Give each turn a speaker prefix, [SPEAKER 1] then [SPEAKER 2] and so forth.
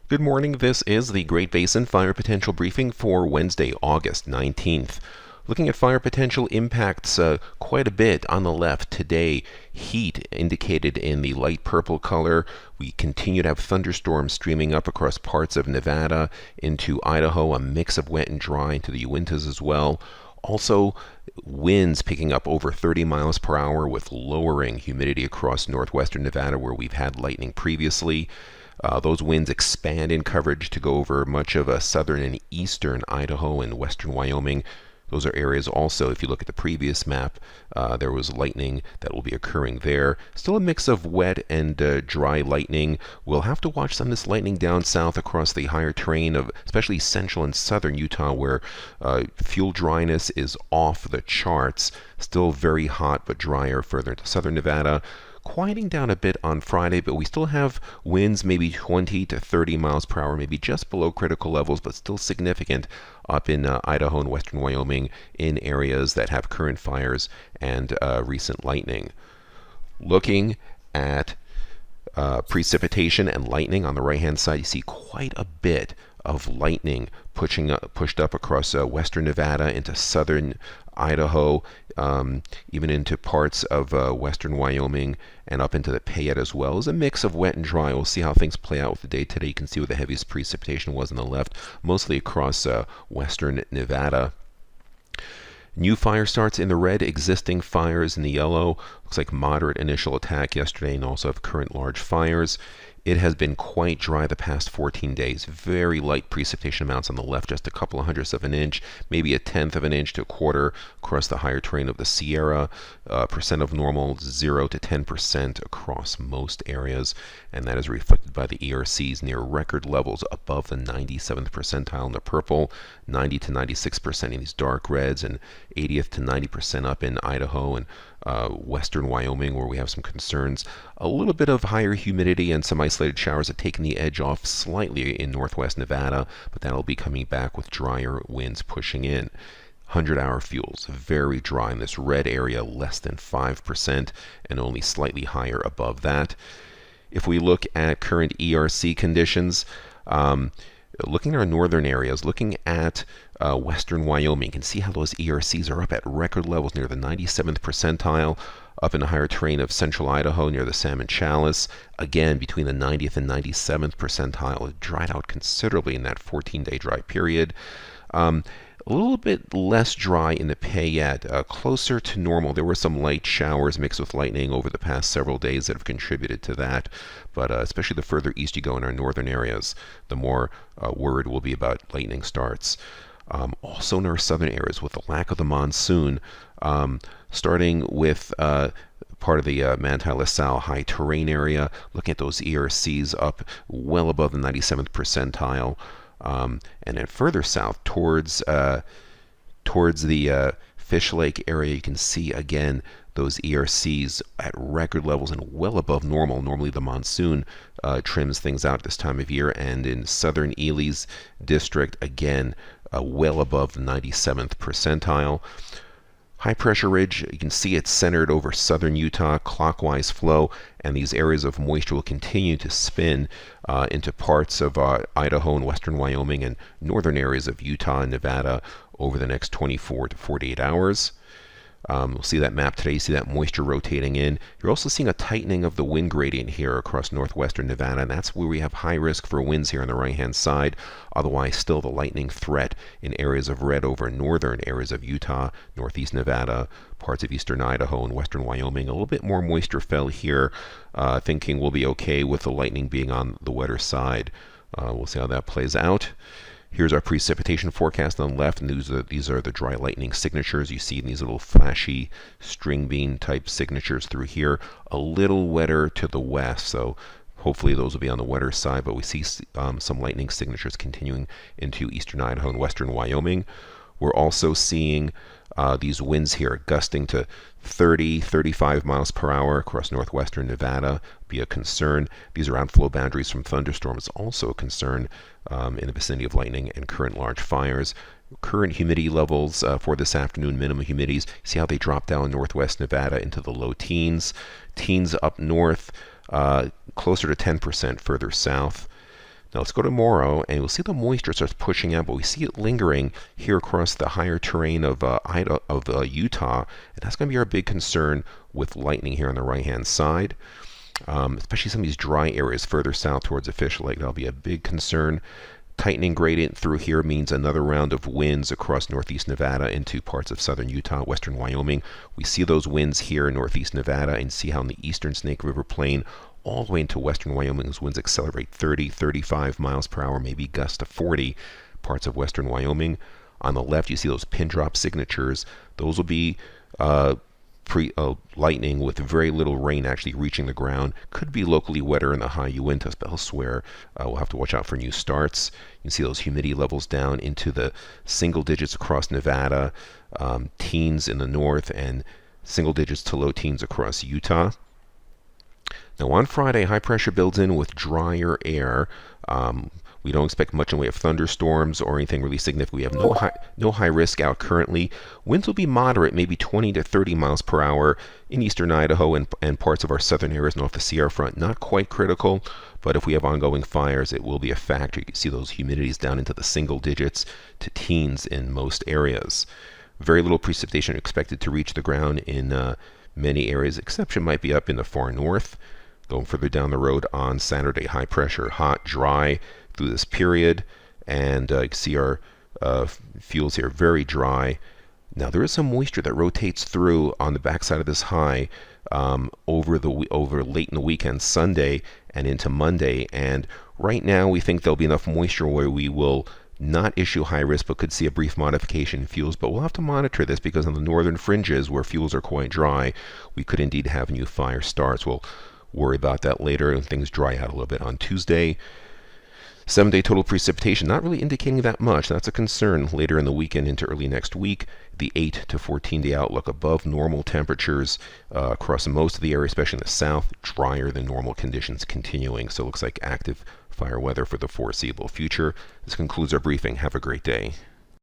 [SPEAKER 1] Good morning. This is the Great Basin Fire Potential Briefing for Wednesday, August 19th. Looking at fire potential impacts quite a bit on the left today. Heat indicated in the light purple color. We continue to have thunderstorms streaming up across parts of Nevada into Idaho, a mix of wet and dry into the Uintas as well. Also, winds picking up over 30 miles per hour with lowering humidity across northwestern Nevada where we've had lightning previously. Those winds expand in coverage to go over much of southern and eastern Idaho and western Wyoming. Those are areas also, if you look at the previous map, there was lightning that will be occurring there. Still a mix of wet and dry lightning. We'll have to watch some of this lightning down south across the higher terrain of especially central and southern Utah where fuel dryness is off the charts. Still very hot but drier further into southern Nevada. Quieting down a bit on Friday, but we still have winds maybe 20 to 30 miles per hour, maybe just below critical levels, but still significant up in Idaho and western Wyoming in areas that have current fires and recent lightning. Looking at precipitation and lightning on the right-hand side, you see quite a bit of lightning pushed up across western Nevada into southern Idaho, even into parts of western Wyoming and up into the Payette as well. It's a mix of wet and dry. We'll see how things play out with the day today. You can see where the heaviest precipitation was on the left, mostly across western Nevada. New fire starts in the red, existing fires in the yellow. Looks like moderate initial attack yesterday and also have current large fires. It has been quite dry the past 14 days. Very light precipitation amounts on the left, just a couple of hundredths of an inch, maybe a tenth of an inch to a quarter across the higher terrain of the Sierra. Percent of normal, 0 to 10% across most areas, and that is reflected by the ERCs near record levels above the 97th percentile in the purple, 90 to 96% in these dark reds, and 80th to 90% up in Idaho and western Wyoming where we have some concerns. A little bit of higher humidity and some isolated showers have taken the edge off slightly in northwest Nevada, but that'll be coming back with drier winds pushing in. 100-hour fuels, very dry in this red area, less than 5% and only slightly higher above that. If we look at current ERC conditions, looking at our northern areas, looking at western Wyoming, you can see how those ERCs are up at record levels near the 97th percentile, up in the higher terrain of central Idaho near the Salmon Chalice, again between the 90th and 97th percentile. It dried out considerably in that 14-day dry period. A little bit less dry in the Payette, closer to normal. There were some light showers mixed with lightning over the past several days that have contributed to that, but especially the further east you go in our northern areas, the more worried we'll be about lightning starts. Also in our southern areas with the lack of the monsoon, starting with part of the Manti-La Sal high terrain area, looking at those ERCs up well above the 97th percentile. And then further south towards the Fish Lake area, you can see again those ERCs at record levels and well above normal. Normally the monsoon trims things out this time of year, and in southern Ely's district, again, well above the 97th percentile. High pressure ridge, you can see it's centered over southern Utah, clockwise flow, and these areas of moisture will continue to spin into parts of Idaho and western Wyoming and northern areas of Utah and Nevada over the next 24 to 48 hours. We'll see that map today. You see that moisture rotating in. You're also seeing a tightening of the wind gradient here across northwestern Nevada, and that's where we have high risk for winds here on the right-hand side. Otherwise, still the lightning threat in areas of red over northern areas of Utah, northeast Nevada, parts of eastern Idaho and western Wyoming. A little bit more moisture fell here, thinking we'll be okay with the lightning being on the wetter side. We'll see how that plays out. Here's our precipitation forecast on the left, and these are the dry lightning signatures. You see these little flashy string bean type signatures through here. A little wetter to the west, so hopefully those will be on the wetter side, but we see some lightning signatures continuing into eastern Idaho and western Wyoming. We're also seeing these winds here gusting to 30, 35 miles per hour across northwestern Nevada be a concern. These are outflow boundaries from thunderstorms, also a concern in the vicinity of lightning and current large fires. Current humidity levels for this afternoon, minimum humidities, see how they drop down in northwest Nevada into the low teens. Teens up north, closer to 10% further south. Now let's go to tomorrow, and we'll see the moisture starts pushing out, but we see it lingering here across the higher terrain of Utah, and that's going to be our big concern with lightning here on the right-hand side. Especially some of these dry areas further south towards the Fish Lake. That'll be a big concern. Tightening gradient through here means another round of winds across northeast Nevada into parts of southern Utah, western Wyoming. We see those winds here in northeast Nevada, and see how in the eastern Snake River Plain all the way into western Wyoming, those winds accelerate 30, 35 miles per hour, maybe gusts to 40, parts of western Wyoming. On the left, you see those pin drop signatures. Those will be lightning with very little rain actually reaching the ground. Could be locally wetter in the high Uintas, but elsewhere we'll have to watch out for new starts. You can see those humidity levels down into the single digits across Nevada, teens in the north, and single digits to low teens across Utah. Now on Friday, high pressure builds in with drier air. We don't expect much in the way of thunderstorms or anything really significant. We have no high risk out currently. Winds will be moderate, maybe 20 to 30 miles per hour in eastern Idaho and parts of our southern areas north of the Sierra Front. Not quite critical, but if we have ongoing fires, it will be a factor. You can see those humidities down into the single digits to teens in most areas. Very little precipitation expected to reach the ground in many areas. Exception might be up in the far north. Going further down the road on Saturday, high pressure, hot, dry through this period, and you can see our fuels here very dry. Now there is some moisture that rotates through on the backside of this high over late in the weekend, Sunday and into Monday, and right now we think there'll be enough moisture where we will not issue high risk, but could see a brief modification in fuels. But we'll have to monitor this, because on the northern fringes where fuels are quite dry, we could indeed have new fire starts. We'll worry about that later when things dry out a little bit on Tuesday. 7-day total precipitation not really indicating that much. That's a concern later in the weekend into early next week. The 8 to 14-day outlook above normal temperatures across most of the area, especially in the south. Drier than normal conditions continuing. So it looks like active fire weather for the foreseeable future. This concludes our briefing. Have a great day.